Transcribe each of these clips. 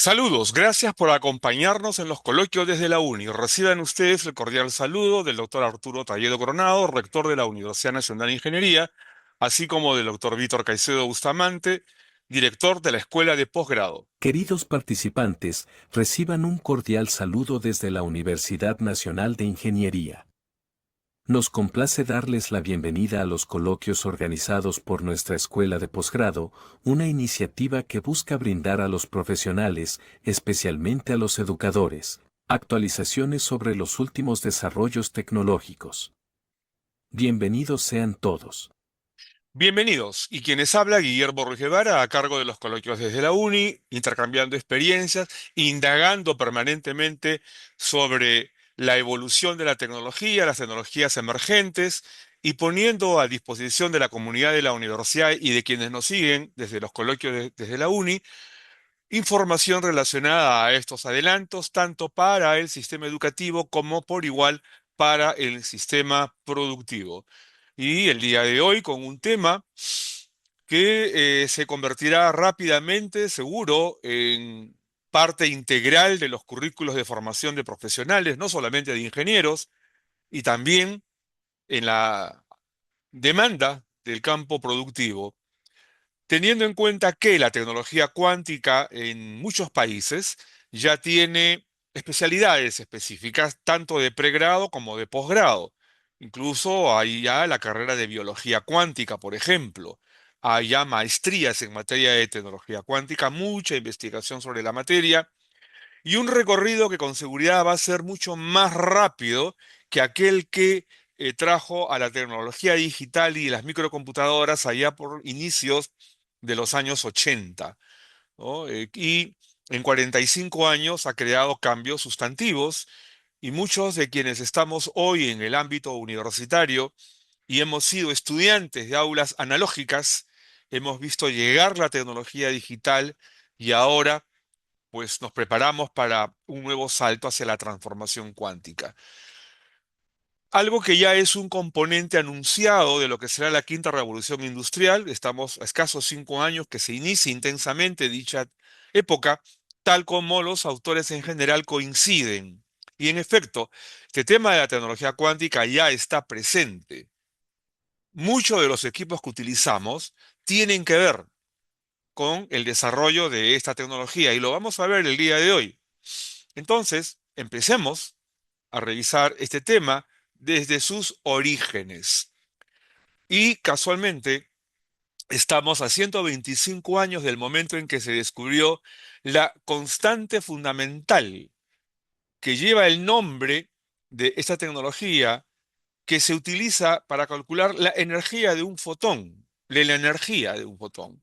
Saludos, gracias por acompañarnos en los coloquios desde la UNI. Reciban ustedes el cordial saludo del doctor Arturo Talledo Coronado, rector de la Universidad Nacional de Ingeniería, así como del doctor Víctor Caicedo Bustamante, director de la Escuela de Posgrado. Queridos participantes, reciban un cordial saludo desde la Universidad Nacional de Ingeniería. Nos complace darles la bienvenida a los coloquios organizados por nuestra Escuela de Posgrado, una iniciativa que busca brindar a los profesionales, especialmente a los educadores, actualizaciones sobre los últimos desarrollos tecnológicos. Bienvenidos sean todos. Bienvenidos, y quienes habla Guillermo Ruiz Guevara, a cargo de los coloquios desde la UNI, intercambiando experiencias, indagando permanentemente sobre la evolución de la tecnología, las tecnologías emergentes, y poniendo a disposición de la comunidad de la universidad y de quienes nos siguen desde los coloquios desde la UNI, información relacionada a estos adelantos, tanto para el sistema educativo como por igual para el sistema productivo. Y el día de hoy con un tema que se convertirá rápidamente, seguro, en parte integral de los currículos de formación de profesionales, no solamente de ingenieros, y también en la demanda del campo productivo, teniendo en cuenta que la tecnología cuántica en muchos países ya tiene especialidades específicas, tanto de pregrado como de posgrado. Incluso hay ya la carrera de biología cuántica, por ejemplo. Hay ya maestrías en materia de tecnología cuántica, mucha investigación sobre la materia y un recorrido que con seguridad va a ser mucho más rápido que aquel que trajo a la tecnología digital y las microcomputadoras allá por inicios de los años 80, ¿no? Y en 45 años ha creado cambios sustantivos y muchos de quienes estamos hoy en el ámbito universitario y hemos sido estudiantes de aulas analógicas, hemos visto llegar la tecnología digital y ahora pues nos preparamos para un nuevo salto hacia la transformación cuántica. Algo que ya es un componente anunciado de lo que será la quinta revolución industrial. Estamos a escasos 5 años que se inicie intensamente dicha época, tal como los autores en general coinciden. Y en efecto, este tema de la tecnología cuántica ya está presente. Muchos de los equipos que utilizamos tienen que ver con el desarrollo de esta tecnología y lo vamos a ver el día de hoy. Entonces, empecemos a revisar este tema desde sus orígenes. Y casualmente, estamos a 125 años del momento en que se descubrió la constante fundamental que lleva el nombre de esta tecnología que se utiliza para calcular la energía de un fotón, de la energía de un fotón.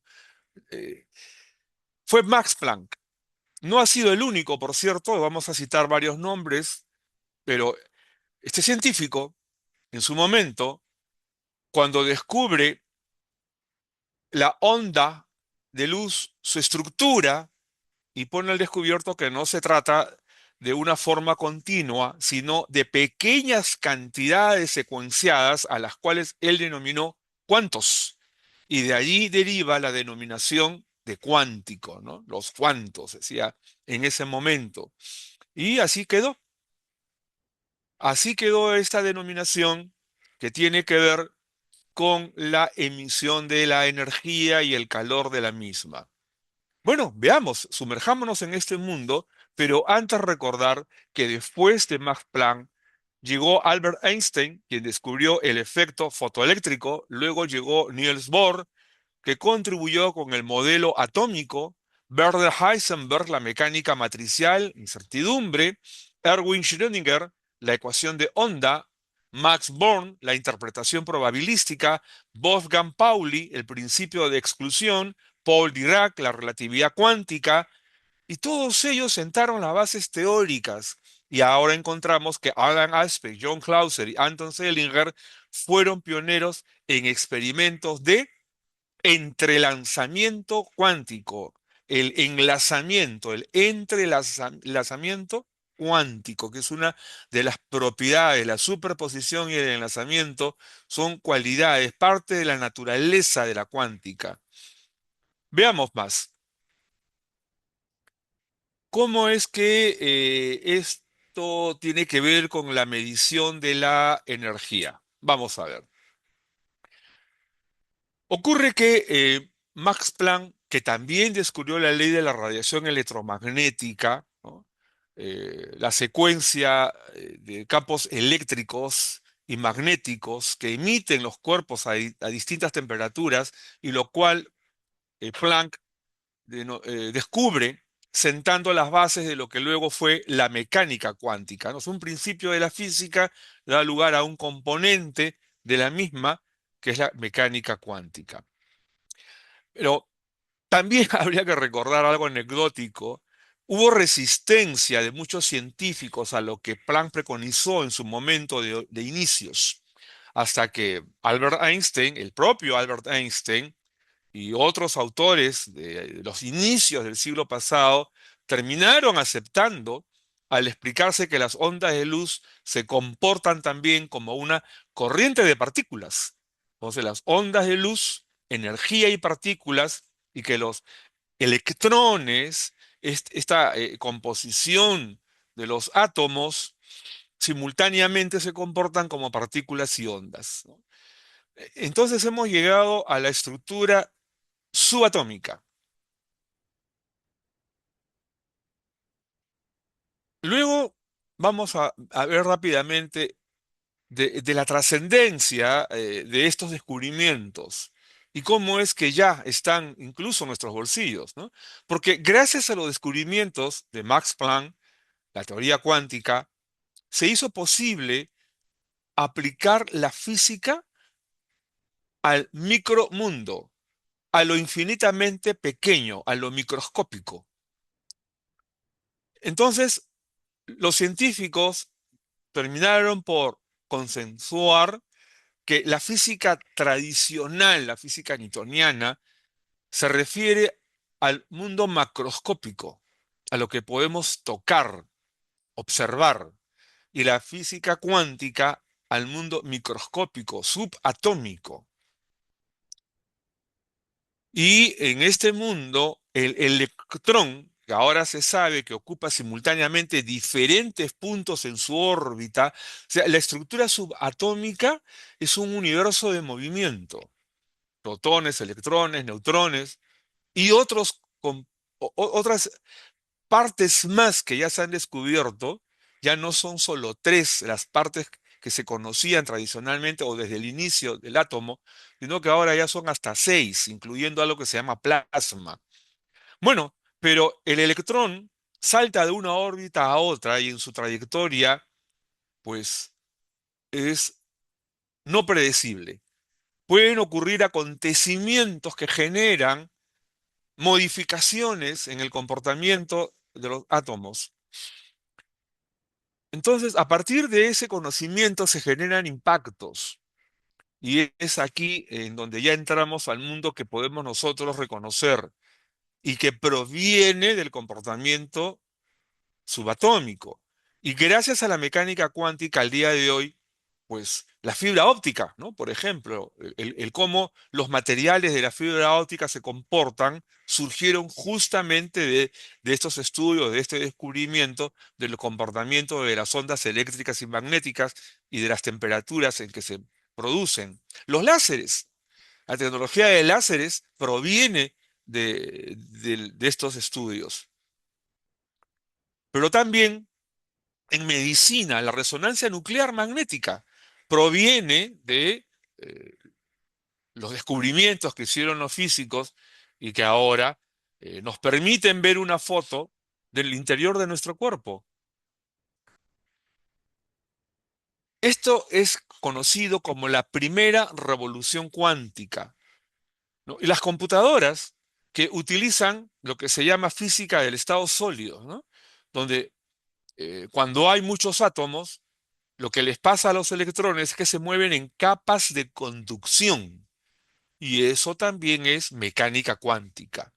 Eh, Fue Max Planck. No ha sido el único, por cierto, vamos a citar varios nombres, pero este científico, en su momento, cuando descubre la onda de luz, su estructura, y pone al descubierto que no se trata de una forma continua, sino de pequeñas cantidades secuenciadas a las cuales él denominó cuantos. Y de allí deriva la denominación de cuántico, ¿no? Los cuantos, decía en ese momento. Y así quedó. Así quedó esta denominación que tiene que ver con la emisión de la energía y el calor de la misma. Bueno, veamos, sumerjámonos en este mundo, pero antes recordar que después de Max Planck llegó Albert Einstein, quien descubrió el efecto fotoeléctrico, luego llegó Niels Bohr, que contribuyó con el modelo atómico, Werner Heisenberg, la mecánica matricial, incertidumbre, Erwin Schrödinger, la ecuación de onda, Max Born, la interpretación probabilística, Wolfgang Pauli, el principio de exclusión, Paul Dirac, la relatividad cuántica, y todos ellos sentaron las bases teóricas. Y ahora encontramos que Alan Aspect, John Clauser y Anton Zeilinger fueron pioneros en experimentos de entrelazamiento cuántico, el enlazamiento, el entrelazamiento cuántico, que es una de las propiedades, la superposición y el enlazamiento son cualidades, parte de la naturaleza de la cuántica. Veamos más. ¿Cómo es que esto tiene que ver con la medición de la energía? Vamos a ver. Ocurre que Max Planck, que también descubrió la ley de la radiación electromagnética, ¿no? La secuencia de campos eléctricos y magnéticos que emiten los cuerpos a distintas temperaturas, y lo cual Planck descubre sentando las bases de lo que luego fue la mecánica cuántica, ¿no? Es un principio de la física, da lugar a un componente de la misma, que es la mecánica cuántica. Pero también habría que recordar algo anecdótico. Hubo resistencia de muchos científicos a lo que Planck preconizó en su momento de inicios, hasta que Albert Einstein, el propio Albert Einstein, y otros autores de los inicios del siglo pasado terminaron aceptando al explicarse que las ondas de luz se comportan también como una corriente de partículas. Entonces, las ondas de luz, energía y partículas, y que los electrones, esta composición de los átomos, simultáneamente se comportan como partículas y ondas, ¿no? Entonces hemos llegado a la estructura subatómica. Luego vamos a ver rápidamente de la trascendencia de estos descubrimientos y cómo es que ya están incluso en nuestros bolsillos, ¿no? Porque gracias a los descubrimientos de Max Planck, la teoría cuántica, se hizo posible aplicar la física al micromundo, a lo infinitamente pequeño, a lo microscópico. Entonces, los científicos terminaron por consensuar que la física tradicional, la física newtoniana, se refiere al mundo macroscópico, a lo que podemos tocar, observar, y la física cuántica al mundo microscópico, subatómico. Y en este mundo, el electrón, que ahora se sabe que ocupa simultáneamente diferentes puntos en su órbita, o sea, la estructura subatómica es un universo de movimiento, protones, electrones, neutrones y otras partes más que ya se han descubierto. Ya no son solo tres las partes que se conocían tradicionalmente o desde el inicio del átomo, sino que ahora ya son hasta seis, incluyendo algo que se llama plasma. Bueno, pero el electrón salta de una órbita a otra y en su trayectoria, pues, es no predecible. Pueden ocurrir acontecimientos que generan modificaciones en el comportamiento de los átomos. Entonces, a partir de ese conocimiento se generan impactos. Y es aquí en donde ya entramos al mundo que podemos nosotros reconocer y que proviene del comportamiento subatómico. Y gracias a la mecánica cuántica al día de hoy, pues la fibra óptica, ¿no? Por ejemplo, el cómo los materiales de la fibra óptica se comportan, surgieron justamente de estos estudios, de este descubrimiento del comportamiento de las ondas eléctricas y magnéticas y de las temperaturas en que se producen. Los láseres, la tecnología de láseres proviene de estos estudios. Pero también en medicina, la resonancia nuclear magnética proviene de eh, los descubrimientos que hicieron los físicos y que ahora nos permiten ver una foto del interior de nuestro cuerpo. Esto es conocido como la primera revolución cuántica, ¿no? Y las computadoras que utilizan lo que se llama física del estado sólido, ¿no? Donde cuando hay muchos átomos, lo que les pasa a los electrones es que se mueven en capas de conducción. Y eso también es mecánica cuántica.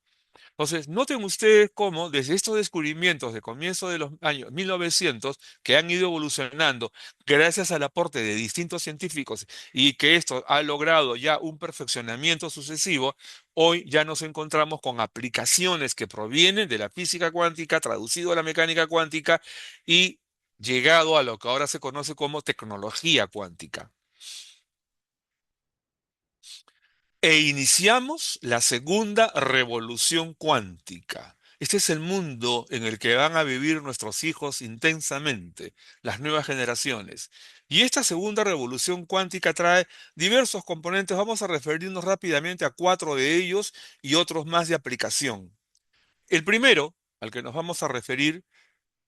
Entonces, noten ustedes cómo desde estos descubrimientos de comienzo de los años 1900, que han ido evolucionando gracias al aporte de distintos científicos y que esto ha logrado ya un perfeccionamiento sucesivo, hoy ya nos encontramos con aplicaciones que provienen de la física cuántica, traducido a la mecánica cuántica y llegado a lo que ahora se conoce como tecnología cuántica. E iniciamos la segunda revolución cuántica. Este es el mundo en el que van a vivir nuestros hijos intensamente, las nuevas generaciones. Y esta segunda revolución cuántica trae diversos componentes. Vamos a referirnos rápidamente a cuatro de ellos y otros más de aplicación. El primero, al que nos vamos a referir,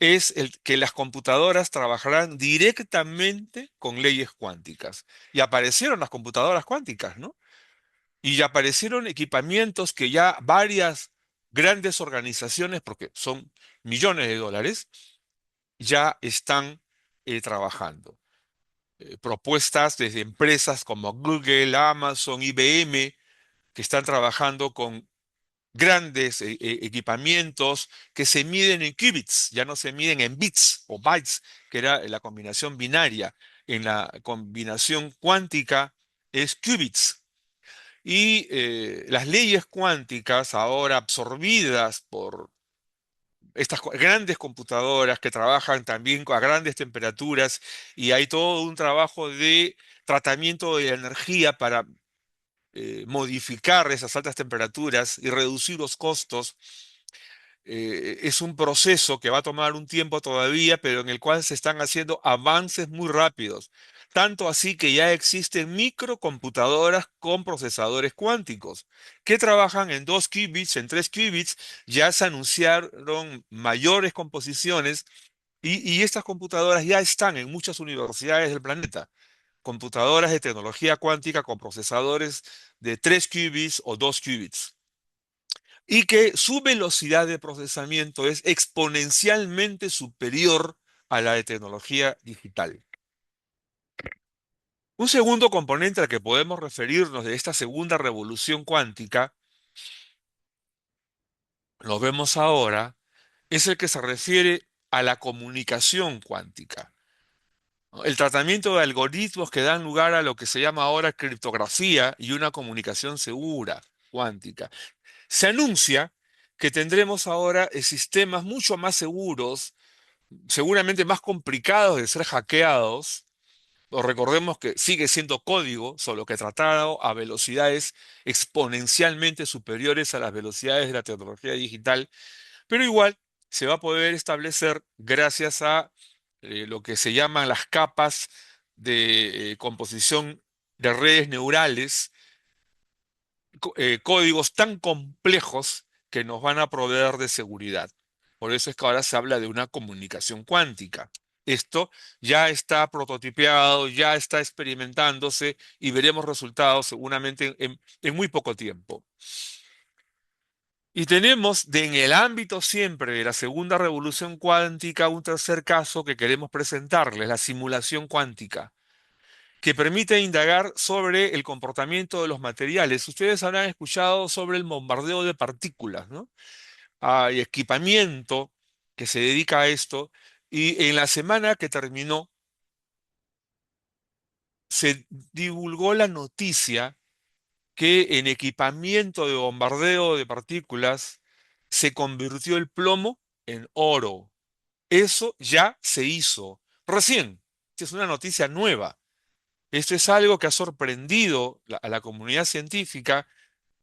es el que las computadoras trabajarán directamente con leyes cuánticas. Y aparecieron las computadoras cuánticas, ¿no? Y ya aparecieron equipamientos que ya varias grandes organizaciones, porque son millones de dólares, ya están trabajando. Propuestas desde empresas como Google, Amazon, IBM, que están trabajando con grandes equipamientos que se miden en qubits, ya no se miden en bits o bytes, que era la combinación binaria. En la combinación cuántica es qubits. Y las leyes cuánticas, ahora absorbidas por estas grandes computadoras que trabajan también a grandes temperaturas, y hay todo un trabajo de tratamiento de la energía para modificar esas altas temperaturas y reducir los costos. Es un proceso que va a tomar un tiempo todavía, pero en el cual se están haciendo avances muy rápidos. Tanto así que ya existen microcomputadoras con procesadores cuánticos que trabajan en 2 qubits, en 3 qubits. Ya se anunciaron mayores composiciones y estas computadoras ya están en muchas universidades del planeta. Computadoras de tecnología cuántica con procesadores de 3 qubits o 2 qubits y que su velocidad de procesamiento es exponencialmente superior a la de tecnología digital. Un segundo componente al que podemos referirnos de esta segunda revolución cuántica, lo vemos ahora, es el que se refiere a la comunicación cuántica, ¿no? El tratamiento de algoritmos que dan lugar a lo que se llama ahora criptografía y una comunicación segura cuántica. Se anuncia que tendremos ahora sistemas mucho más seguros, seguramente más complicados de ser hackeados. O recordemos que sigue siendo código, solo que tratado a velocidades exponencialmente superiores a las velocidades de la tecnología digital, pero igual se va a poder establecer gracias a lo que se llaman las capas de composición de redes neurales, códigos tan complejos que nos van a proveer de seguridad. Por eso es que ahora se habla de una comunicación cuántica. Esto ya está prototipeado, ya está experimentándose y veremos resultados seguramente en muy poco tiempo. Y tenemos en el ámbito siempre de la segunda revolución cuántica un tercer caso que queremos presentarles, la simulación cuántica, que permite indagar sobre el comportamiento de los materiales. Ustedes habrán escuchado sobre el bombardeo de partículas, ¿no? Hay equipamiento que se dedica a esto y en la semana que terminó se divulgó la noticia que en equipamiento de bombardeo de partículas se convirtió el plomo en oro. Eso ya se hizo recién. Esta es una noticia nueva. Esto es algo que ha sorprendido a la comunidad científica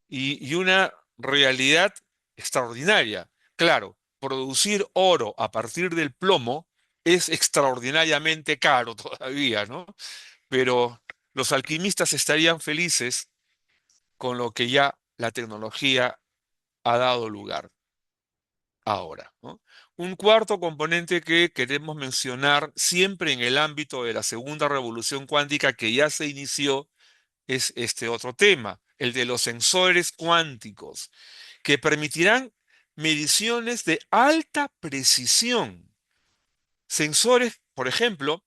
y una realidad extraordinaria. Claro, producir oro a partir del plomo es extraordinariamente caro todavía, ¿no? Pero los alquimistas estarían felices con lo que ya la tecnología ha dado lugar ahora, ¿no? Un cuarto componente que queremos mencionar siempre en el ámbito de la segunda revolución cuántica que ya se inició es este otro tema, el de los sensores cuánticos, que permitirán mediciones de alta precisión. Sensores, por ejemplo,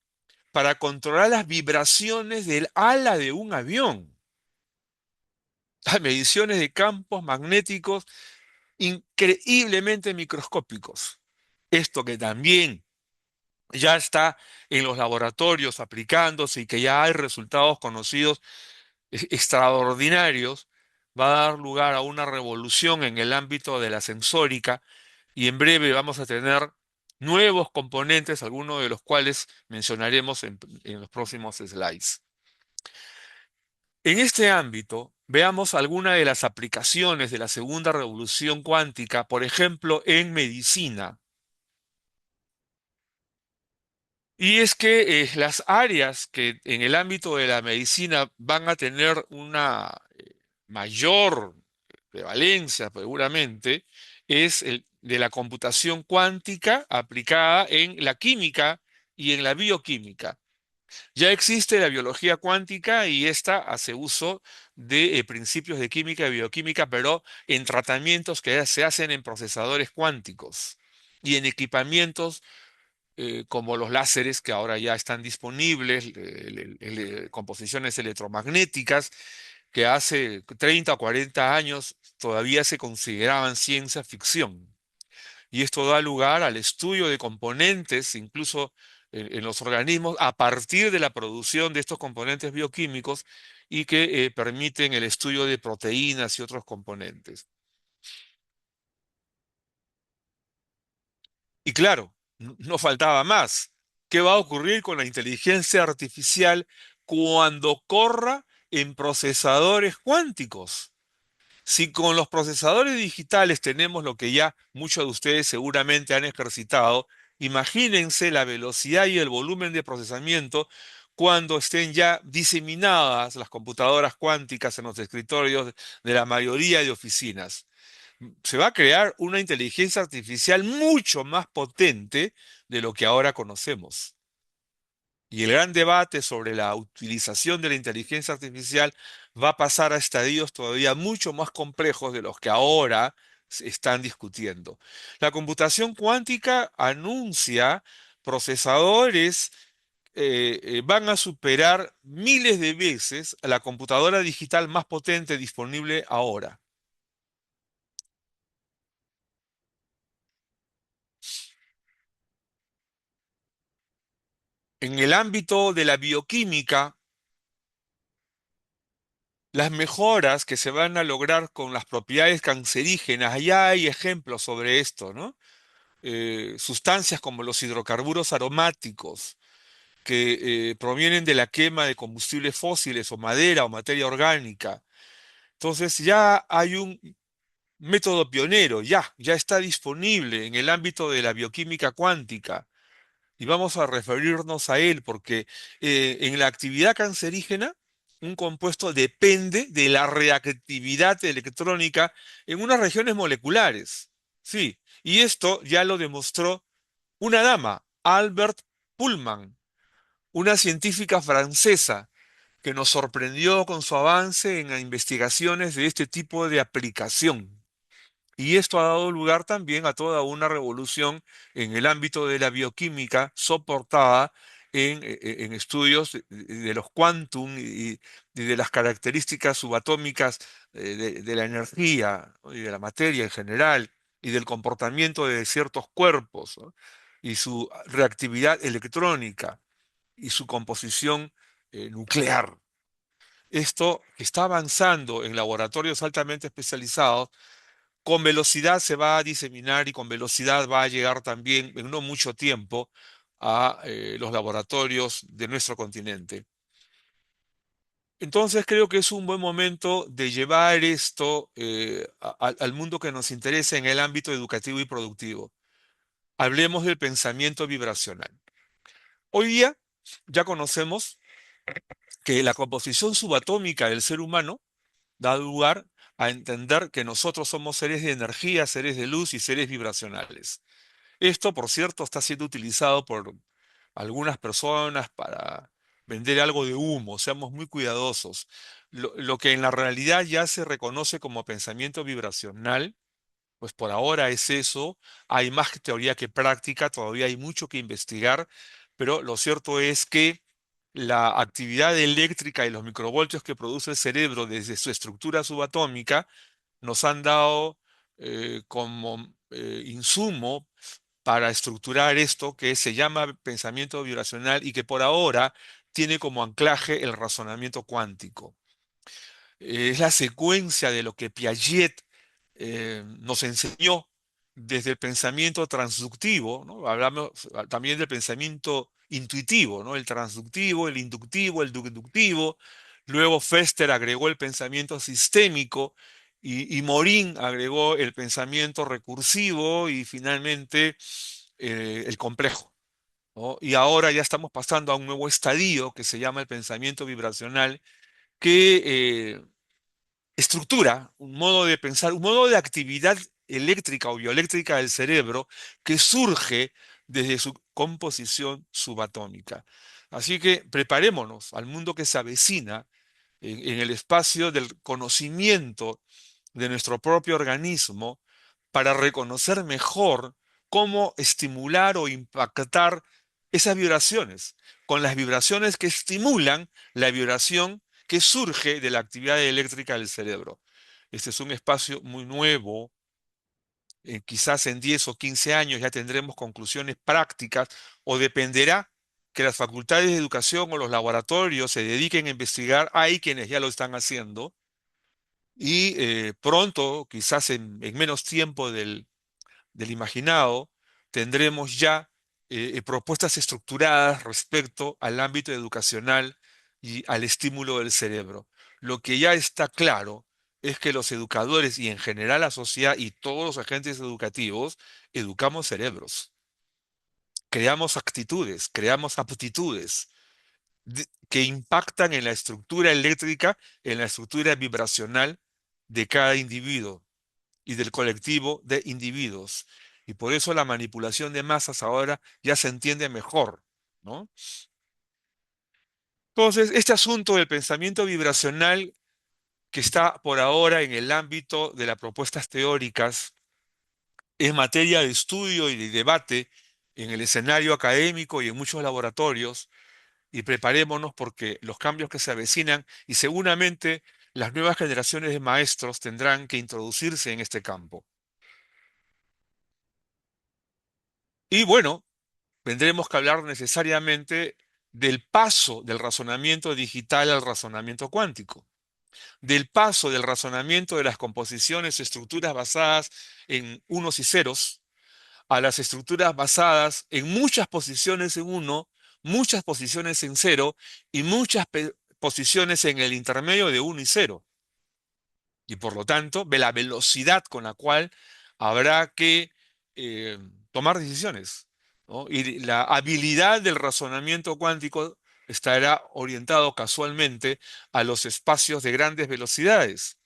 para controlar las vibraciones del ala de un avión. Mediciones de campos magnéticos increíblemente microscópicos. Esto que también ya está en los laboratorios aplicándose y que ya hay resultados conocidos extraordinarios, va a dar lugar a una revolución en el ámbito de la sensórica y en breve vamos a tener nuevos componentes, algunos de los cuales mencionaremos en los próximos slides. En este ámbito, veamos algunas de las aplicaciones de la segunda revolución cuántica, por ejemplo, en medicina. Y es que las áreas que en el ámbito de la medicina van a tener una mayor prevalencia, seguramente, es el de la computación cuántica aplicada en la química y en la bioquímica. Ya existe la biología cuántica y esta hace uso de principios de química y bioquímica, pero en tratamientos que se hacen en procesadores cuánticos y en equipamientos como los láseres que ahora ya están disponibles, composiciones electromagnéticas que hace 30 o 40 años todavía se consideraban ciencia ficción. Y esto da lugar al estudio de componentes, incluso en los organismos, a partir de la producción de estos componentes bioquímicos y que permiten el estudio de proteínas y otros componentes. Y claro, no faltaba más. ¿Qué va a ocurrir con la inteligencia artificial cuando corra en procesadores cuánticos? Si con los procesadores digitales tenemos lo que ya muchos de ustedes seguramente han ejercitado, imagínense la velocidad y el volumen de procesamiento cuando estén ya diseminadas las computadoras cuánticas en los escritorios de la mayoría de oficinas. Se va a crear una inteligencia artificial mucho más potente de lo que ahora conocemos. Y el gran debate sobre la utilización de la inteligencia artificial va a pasar a estadios todavía mucho más complejos de los que ahora se están discutiendo. La computación cuántica anuncia procesadores van a superar miles de veces a la computadora digital más potente disponible ahora. En el ámbito de la bioquímica, las mejoras que se van a lograr con las propiedades cancerígenas, ya hay ejemplos sobre esto, ¿no? Sustancias como los hidrocarburos aromáticos, que provienen de la quema de combustibles fósiles o madera o materia orgánica. Entonces ya hay un método pionero, ya está disponible en el ámbito de la bioquímica cuántica. Y vamos a referirnos a él porque en la actividad cancerígena, un compuesto depende de la reactividad electrónica en unas regiones moleculares. Sí, y esto ya lo demostró una dama, Albert Pullman, una científica francesa que nos sorprendió con su avance en investigaciones de este tipo de aplicación. Y esto ha dado lugar también a toda una revolución en el ámbito de la bioquímica soportada en estudios de los quantum y de las características subatómicas de la energía, ¿no? Y de la materia en general y del comportamiento de ciertos cuerpos, ¿no? Y su reactividad electrónica y su composición nuclear. Esto está avanzando en laboratorios altamente especializados, con velocidad se va a diseminar y con velocidad va a llegar también en no mucho tiempo a los laboratorios de nuestro continente. Entonces creo que es un buen momento de llevar esto al mundo que nos interesa en el ámbito educativo y productivo. Hablemos del pensamiento vibracional. Hoy día ya conocemos que la composición subatómica del ser humano da lugar a entender que nosotros somos seres de energía, seres de luz y seres vibracionales. Esto, por cierto, está siendo utilizado por algunas personas para vender algo de humo. Seamos muy cuidadosos. Lo que en la realidad ya se reconoce como pensamiento vibracional, pues por ahora es eso. Hay más teoría que práctica, todavía hay mucho que investigar, pero lo cierto es que la actividad eléctrica y los microvoltios que produce el cerebro desde su estructura subatómica nos han dado como insumo para estructurar esto que se llama pensamiento vibracional y que por ahora tiene como anclaje el razonamiento cuántico. Es la secuencia de lo que Piaget nos enseñó desde el pensamiento transductivo, ¿no? Hablamos también del pensamiento intuitivo, ¿no? El transductivo, el inductivo, el deductivo. Luego Fester agregó el pensamiento sistémico y Morin agregó el pensamiento recursivo y finalmente el complejo, ¿no? Y ahora ya estamos pasando a un nuevo estadio que se llama el pensamiento vibracional que estructura, un modo de pensar, un modo de actividad eléctrica o bioeléctrica del cerebro que surge desde su composición subatómica. Así que preparémonos al mundo que se avecina en el espacio del conocimiento de nuestro propio organismo para reconocer mejor cómo estimular o impactar esas vibraciones, con las vibraciones que estimulan la vibración que surge de la actividad eléctrica del cerebro. Este es un espacio muy nuevo. Quizás en 10 o 15 años ya tendremos conclusiones prácticas o dependerá que las facultades de educación o los laboratorios se dediquen a investigar. Hay quienes ya lo están haciendo y pronto, quizás en menos tiempo del imaginado, tendremos ya propuestas estructuradas respecto al ámbito educacional y al estímulo del cerebro. Lo que ya está claro es que los educadores y en general la sociedad y todos los agentes educativos educamos cerebros, creamos actitudes, creamos aptitudes que impactan en la estructura eléctrica, en la estructura vibracional de cada individuo y del colectivo de individuos. Y por eso la manipulación de masas ahora ya se entiende mejor, ¿no? Entonces, este asunto del pensamiento vibracional que está por ahora en el ámbito de las propuestas teóricas es materia de estudio y de debate en el escenario académico y en muchos laboratorios, y preparémonos porque los cambios que se avecinan y seguramente las nuevas generaciones de maestros tendrán que introducirse en este campo. Y bueno, tendremos que hablar necesariamente del paso del razonamiento digital al razonamiento cuántico, del paso del razonamiento de las composiciones, estructuras basadas en unos y ceros, a las estructuras basadas en muchas posiciones en uno, muchas posiciones en cero y muchas posiciones en el intermedio de uno y cero. Y por lo tanto, de la velocidad con la cual habrá que eh, tomar decisiones, ¿no? Y la habilidad del razonamiento cuántico estará orientado casualmente a los espacios de grandes velocidades.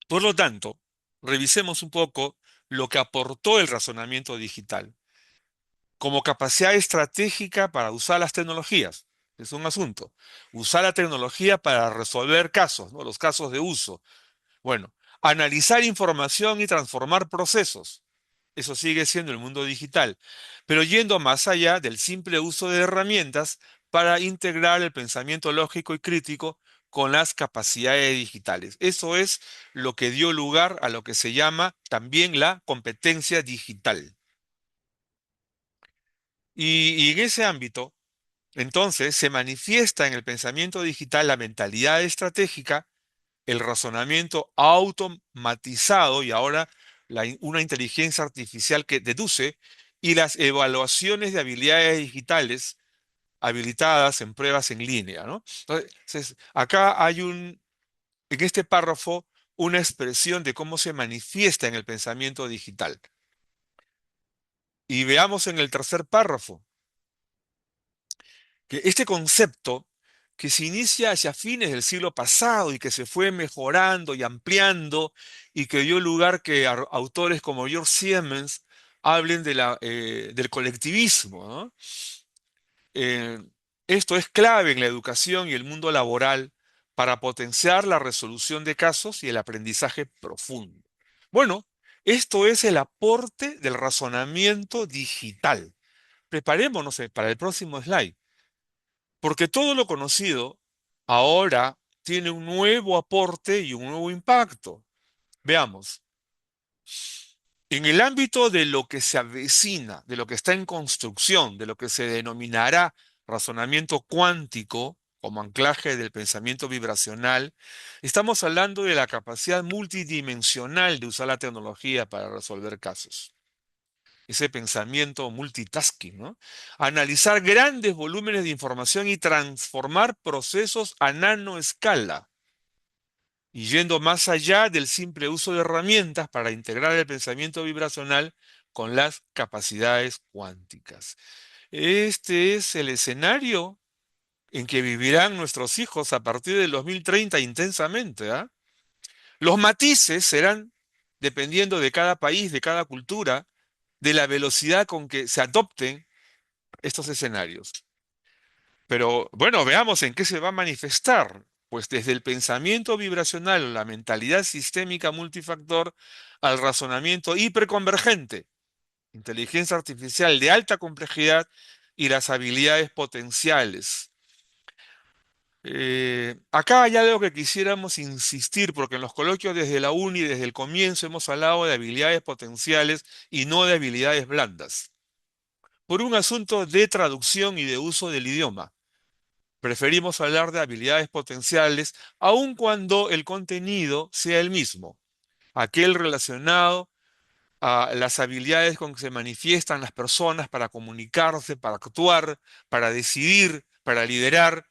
Por lo tanto, revisemos un poco lo que aportó el razonamiento digital como capacidad estratégica para usar las tecnologías. Es un asunto. Usar la tecnología para resolver casos, ¿no? Los casos de uso. Bueno, analizar información y transformar procesos. Eso sigue siendo el mundo digital, pero yendo más allá del simple uso de herramientas para integrar el pensamiento lógico y crítico con las capacidades digitales. Eso es lo que dio lugar a lo que se llama también la competencia digital. Y en ese ámbito, entonces, se manifiesta en el pensamiento digital la mentalidad estratégica, el razonamiento automatizado y ahora una inteligencia artificial que deduce y las evaluaciones de habilidades digitales habilitadas en pruebas en línea, ¿no? Entonces, acá hay en este párrafo una expresión de cómo se manifiesta en el pensamiento digital. Y veamos en el tercer párrafo que este concepto que se inicia hacia fines del siglo pasado y que se fue mejorando y ampliando y que dio lugar que autores como George Siemens hablen del colectivismo, ¿no? Eh, Esto es clave en la educación y el mundo laboral para potenciar la resolución de casos y el aprendizaje profundo. Bueno, esto es el aporte del razonamiento digital. Preparémonos para el próximo slide. Porque todo lo conocido ahora tiene un nuevo aporte y un nuevo impacto. Veamos. En el ámbito de lo que se avecina, de lo que está en construcción, de lo que se denominará razonamiento cuántico como anclaje del pensamiento vibracional, estamos hablando de la capacidad multidimensional de usar la tecnología para resolver casos. Ese pensamiento multitasking, ¿no? Analizar grandes volúmenes de información y transformar procesos a nanoescala y yendo más allá del simple uso de herramientas para integrar el pensamiento vibracional con las capacidades cuánticas. Este es el escenario en que vivirán nuestros hijos a partir del 2030 intensamente, ¿ah? Los matices serán dependiendo de cada país, de cada cultura, de la velocidad con que se adopten estos escenarios. Pero bueno, veamos en qué se va a manifestar. Pues desde el pensamiento vibracional o la mentalidad sistémica multifactor al razonamiento hiperconvergente, inteligencia artificial de alta complejidad y las habilidades potenciales. Acá hay algo que quisiéramos insistir, porque en los coloquios desde la uni, desde el comienzo, hemos hablado de habilidades potenciales y no de habilidades blandas, por un asunto de traducción y de uso del idioma. Preferimos hablar de habilidades potenciales, aun cuando el contenido sea el mismo, aquel relacionado a las habilidades con que se manifiestan las personas para comunicarse, para actuar, para decidir, para liderar,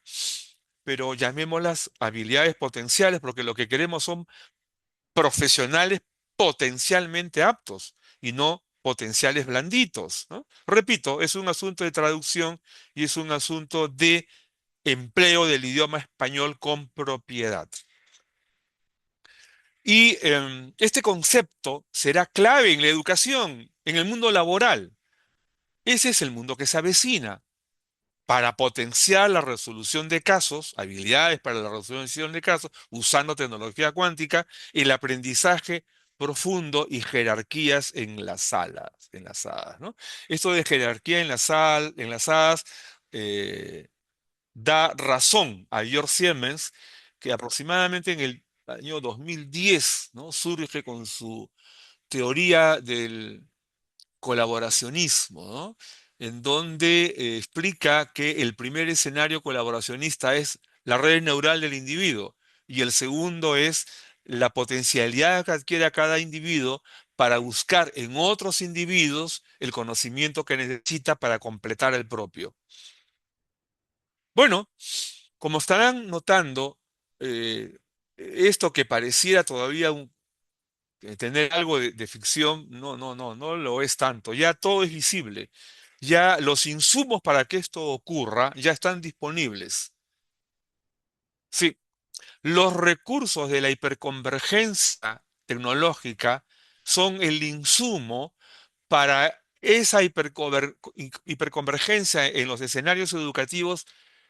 pero llamémoslas habilidades potenciales porque lo que queremos son profesionales potencialmente aptos y no potenciales blanditos, ¿no? Repito, es un asunto de traducción y es un asunto de empleo del idioma español con propiedad. Y este concepto será clave en la educación, en el mundo laboral. Ese es el mundo que se avecina para potenciar la resolución de casos, habilidades para la resolución de casos, usando tecnología cuántica, el aprendizaje profundo y jerarquías enlazadas, ¿no? Esto de jerarquía enlazadas eh, da razón a George Siemens, que aproximadamente en el año 2010, ¿no? Surge con su teoría del colaboracionismo, ¿no? En donde explica que el primer escenario colaboracionista es la red neural del individuo y el segundo es la potencialidad que adquiere cada individuo para buscar en otros individuos el conocimiento que necesita para completar el propio. Bueno, como estarán notando, esto que pareciera todavía tener algo de ficción, no lo es tanto. Ya todo es visible. Ya los insumos para que esto ocurra ya están disponibles. Sí, los recursos de la hiperconvergencia tecnológica son el insumo para esa hiperconvergencia en los escenarios educativos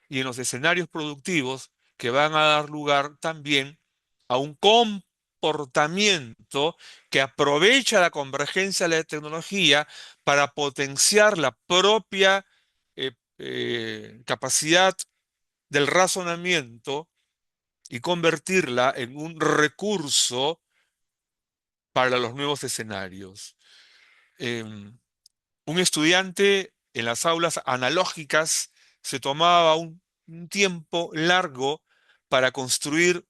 y en los escenarios productivos que van a dar lugar también a un comportamiento que aprovecha la convergencia de la tecnología para potenciar la propia capacidad del razonamiento y convertirla en un recurso para los nuevos escenarios. Em, un estudiante en las aulas analógicas se tomaba un tiempo largo para construir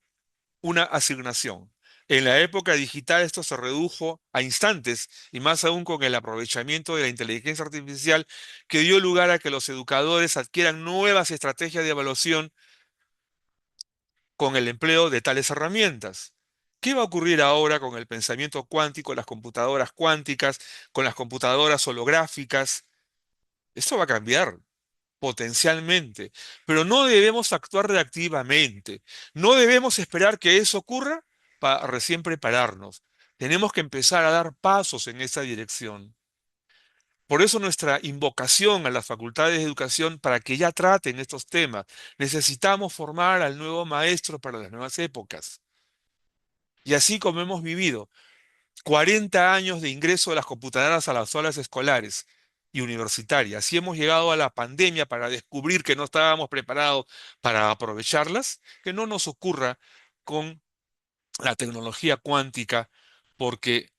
una asignación. En la época digital esto se redujo a instantes y más aún con el aprovechamiento de la inteligencia artificial que dio lugar a que los educadores adquieran nuevas estrategias de evaluación con el empleo de tales herramientas. ¿Qué va a ocurrir ahora con el pensamiento cuántico, las computadoras cuánticas, con las computadoras holográficas? Esto va a cambiar potencialmente, pero no debemos actuar reactivamente. No debemos esperar que eso ocurra para recién prepararnos. Tenemos que empezar a dar pasos en esa dirección. Por eso nuestra invocación a las facultades de educación para que ya traten estos temas. Necesitamos formar al nuevo maestro para las nuevas épocas. Y así como hemos vivido 40 años de ingreso de las computadoras a las aulas escolares y universitarias, y hemos llegado a la pandemia para descubrir que no estábamos preparados para aprovecharlas, que no nos ocurra con la tecnología cuántica porque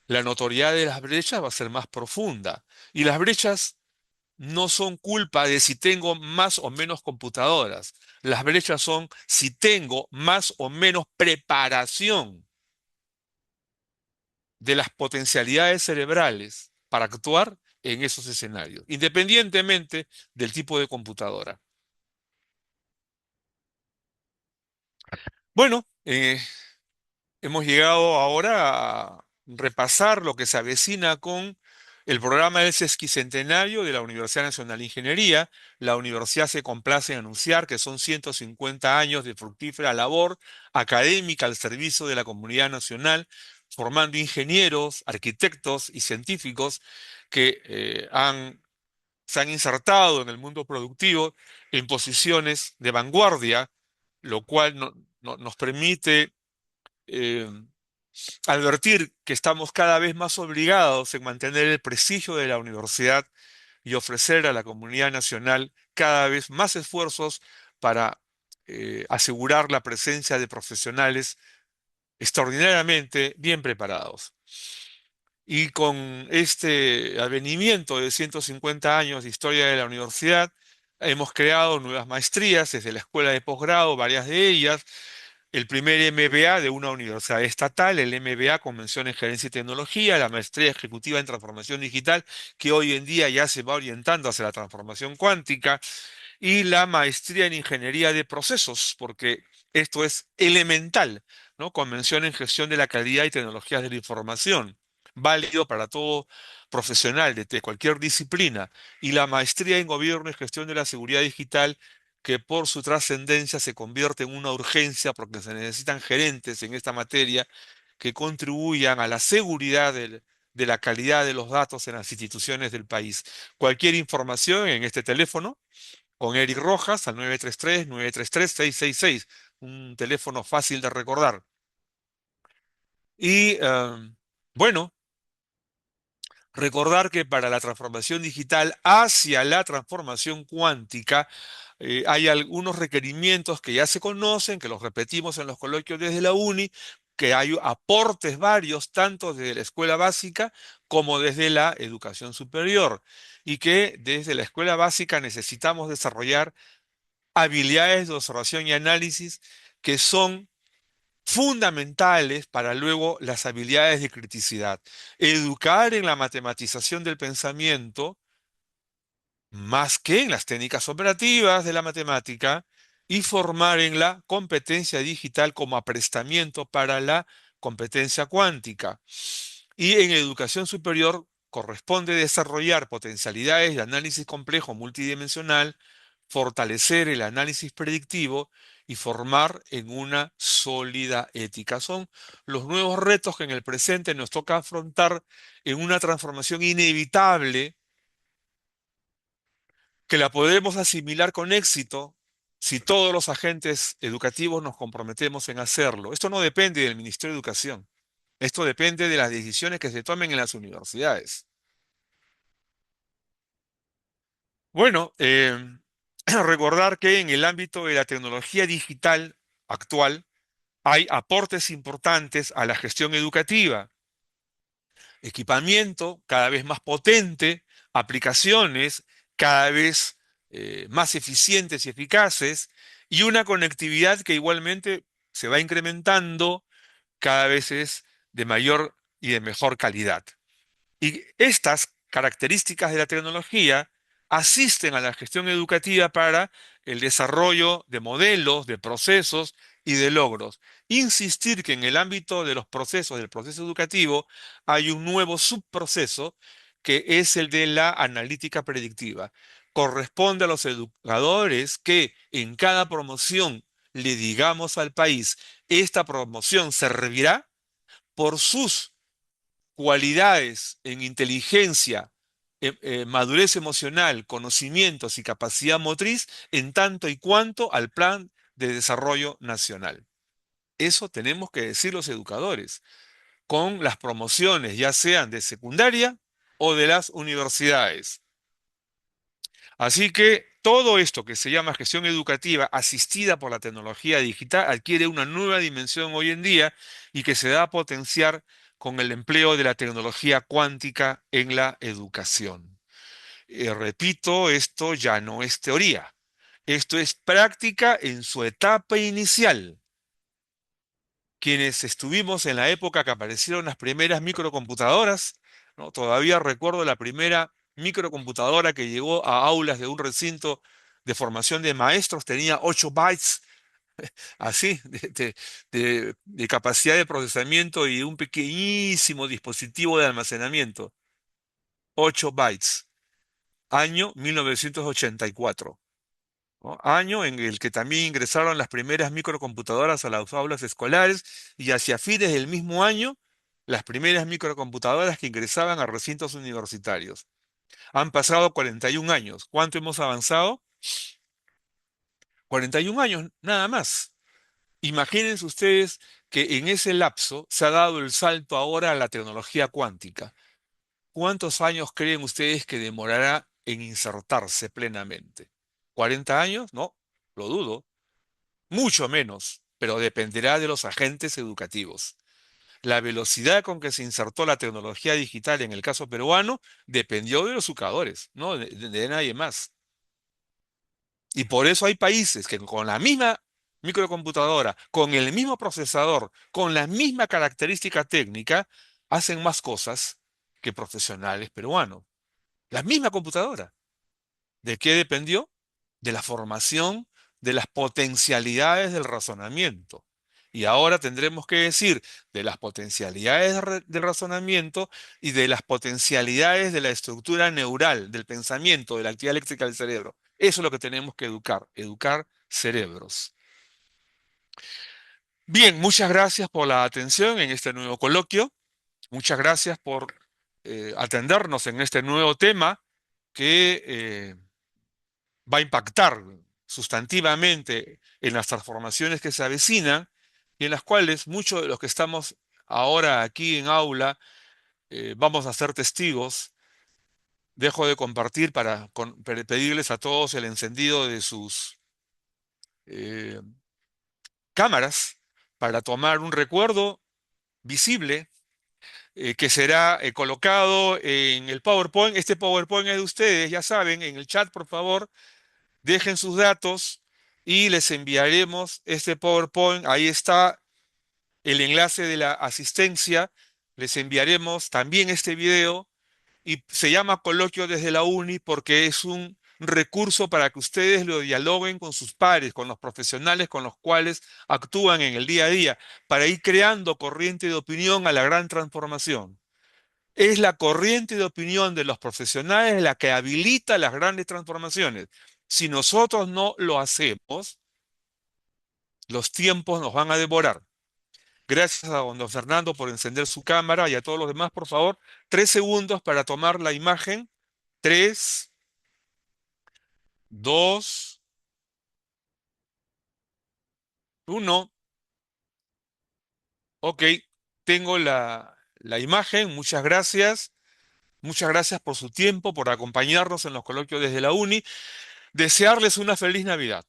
la notoriedad de las brechas va a ser más profunda. Y las brechas no son culpa de si tengo más o menos computadoras. Las brechas son si tengo más o menos preparación de las potencialidades cerebrales para actuar en esos escenarios, independientemente del tipo de computadora. Bueno, hemos llegado ahora a repasar lo que se avecina con el programa del sesquicentenario de la Universidad Nacional de Ingeniería. La universidad se complace en anunciar que son 150 años de fructífera labor académica al servicio de la comunidad nacional, formando ingenieros, arquitectos y científicos que se han insertado en el mundo productivo en posiciones de vanguardia, lo cual nos permite eh, advertir que estamos cada vez más obligados en mantener el prestigio de la universidad y ofrecer a la comunidad nacional cada vez más esfuerzos para asegurar la presencia de profesionales extraordinariamente bien preparados. Y con este advenimiento de 150 años de historia de la universidad, hemos creado nuevas maestrías desde la escuela de posgrado, varias de ellas, el primer MBA de una universidad estatal, el MBA con mención en Gerencia y Tecnología, la maestría ejecutiva en Transformación Digital, que hoy en día ya se va orientando hacia la transformación cuántica, y la maestría en Ingeniería de Procesos, porque esto es elemental, ¿no? Con mención en Gestión de la Calidad y Tecnologías de la Información, válido para todo profesional de cualquier disciplina, y la maestría en Gobierno y Gestión de la Seguridad Digital, que por su trascendencia se convierte en una urgencia porque se necesitan gerentes en esta materia que contribuyan a la seguridad de la calidad de los datos en las instituciones del país. Cualquier información en este teléfono con Eric Rojas al 933-933-666, un teléfono fácil de recordar. Y bueno, recordar que para la transformación digital hacia la transformación cuántica, hay algunos requerimientos que ya se conocen, que los repetimos en los coloquios desde la UNI, que hay aportes varios, tanto desde la escuela básica como desde la educación superior, y que desde la escuela básica necesitamos desarrollar habilidades de observación y análisis que son fundamentales para luego las habilidades de criticidad. Educar en la matematización del pensamiento más que en las técnicas operativas de la matemática y formar en la competencia digital como aprestamiento para la competencia cuántica. Y en educación superior corresponde desarrollar potencialidades de análisis complejo multidimensional, fortalecer el análisis predictivo y formar en una sólida ética. Son los nuevos retos que en el presente nos toca afrontar en una transformación inevitable que la podemos asimilar con éxito si todos los agentes educativos nos comprometemos en hacerlo. Esto no depende del Ministerio de Educación. Esto depende de las decisiones que se tomen en las universidades. Bueno, recordar que en el ámbito de la tecnología digital actual hay aportes importantes a la gestión educativa, equipamiento cada vez más potente, aplicaciones cada vez más eficientes y eficaces, y una conectividad que igualmente se va incrementando, cada vez es de mayor y de mejor calidad. Y estas características de la tecnología asisten a la gestión educativa para el desarrollo de modelos, de procesos y de logros. Insistir que en el ámbito de los procesos, del proceso educativo, hay un nuevo subproceso que es el de la analítica predictiva. Corresponde a los educadores que en cada promoción le digamos al país, esta promoción servirá por sus cualidades en inteligencia, madurez emocional, conocimientos y capacidad motriz en tanto y cuanto al plan de desarrollo nacional. Eso tenemos que decir los educadores, con las promociones, ya sean de secundaria o de las universidades. Así que todo esto que se llama gestión educativa asistida por la tecnología digital adquiere una nueva dimensión hoy en día y que se da a potenciar con el empleo de la tecnología cuántica en la educación. Repito, esto ya no es teoría. Esto es práctica en su etapa inicial. Quienes estuvimos en la época que aparecieron las primeras microcomputadoras, ¿no? Todavía recuerdo la primera microcomputadora que llegó a aulas de un recinto de formación de maestros, tenía 8 bytes, así, de capacidad de procesamiento y un pequeñísimo dispositivo de almacenamiento. 8 bytes, año 1984. ¿No? Año en el que también ingresaron las primeras microcomputadoras a las aulas escolares y hacia fines del mismo año las primeras microcomputadoras que ingresaban a recintos universitarios. Han pasado 41 años. ¿Cuánto hemos avanzado? 41 años, nada más. Imagínense ustedes que en ese lapso se ha dado el salto ahora a la tecnología cuántica. ¿Cuántos años creen ustedes que demorará en insertarse plenamente? ¿40 años? No, lo dudo. Mucho menos, pero dependerá de los agentes educativos. La velocidad con que se insertó la tecnología digital en el caso peruano dependió de los educadores, no de nadie más. Y por eso hay países que con la misma microcomputadora, con el mismo procesador, con la misma característica técnica, hacen más cosas que profesionales peruanos. La misma computadora. ¿De qué dependió? De la formación, de las potencialidades del razonamiento. Y ahora tendremos que decir de las potencialidades del razonamiento y de las potencialidades de la estructura neural, del pensamiento, de la actividad eléctrica del cerebro. Eso es lo que tenemos que educar, educar cerebros. Bien, muchas gracias por la atención en este nuevo coloquio. Muchas gracias por atendernos en este nuevo tema que va a impactar sustantivamente en las transformaciones que se avecinan y en las cuales muchos de los que estamos ahora aquí en aula vamos a ser testigos. Dejo de compartir para pedirles a todos el encendido de sus eh, cámaras para tomar un recuerdo visible que será colocado en el PowerPoint. Este PowerPoint es de ustedes, ya saben, en el chat, por favor. Dejen sus datos y les enviaremos este PowerPoint. Ahí está el enlace de la asistencia. Les enviaremos también este video y se llama Coloquio desde la Uni porque es un recurso para que ustedes lo dialoguen con sus pares, con los profesionales con los cuales actúan en el día a día, para ir creando corriente de opinión a la gran transformación. Es la corriente de opinión de los profesionales la que habilita las grandes transformaciones. Si nosotros no lo hacemos, los tiempos nos van a devorar. Gracias a don Fernando por encender su cámara y a todos los demás, por favor, 3 segundos para tomar la imagen. 3, 2, 1. Ok, tengo la imagen. Muchas gracias. Muchas gracias por su tiempo, por acompañarnos en los coloquios desde la Uni. Desearles una feliz Navidad.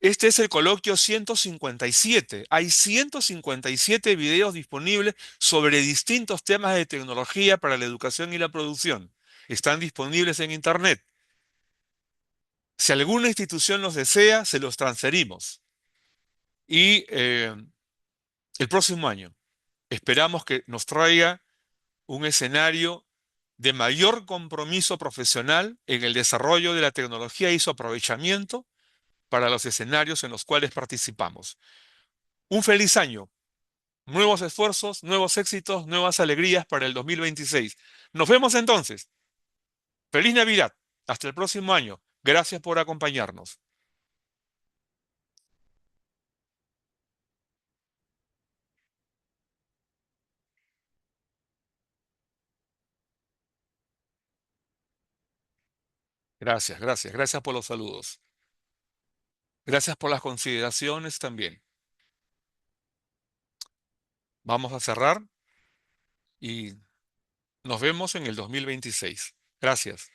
Este es el coloquio 157. Hay 157 videos disponibles sobre distintos temas de tecnología para la educación y la producción. Están disponibles en Internet. Si alguna institución los desea, se los transferimos. Y el próximo año esperamos que nos traiga un escenario de mayor compromiso profesional en el desarrollo de la tecnología y su aprovechamiento para los escenarios en los cuales participamos. Un feliz año, nuevos esfuerzos, nuevos éxitos, nuevas alegrías para el 2026. Nos vemos entonces. Feliz Navidad. Hasta el próximo año. Gracias por acompañarnos. Gracias, gracias. Gracias por los saludos. Gracias por las consideraciones también. Vamos a cerrar y nos vemos en el 2026. Gracias.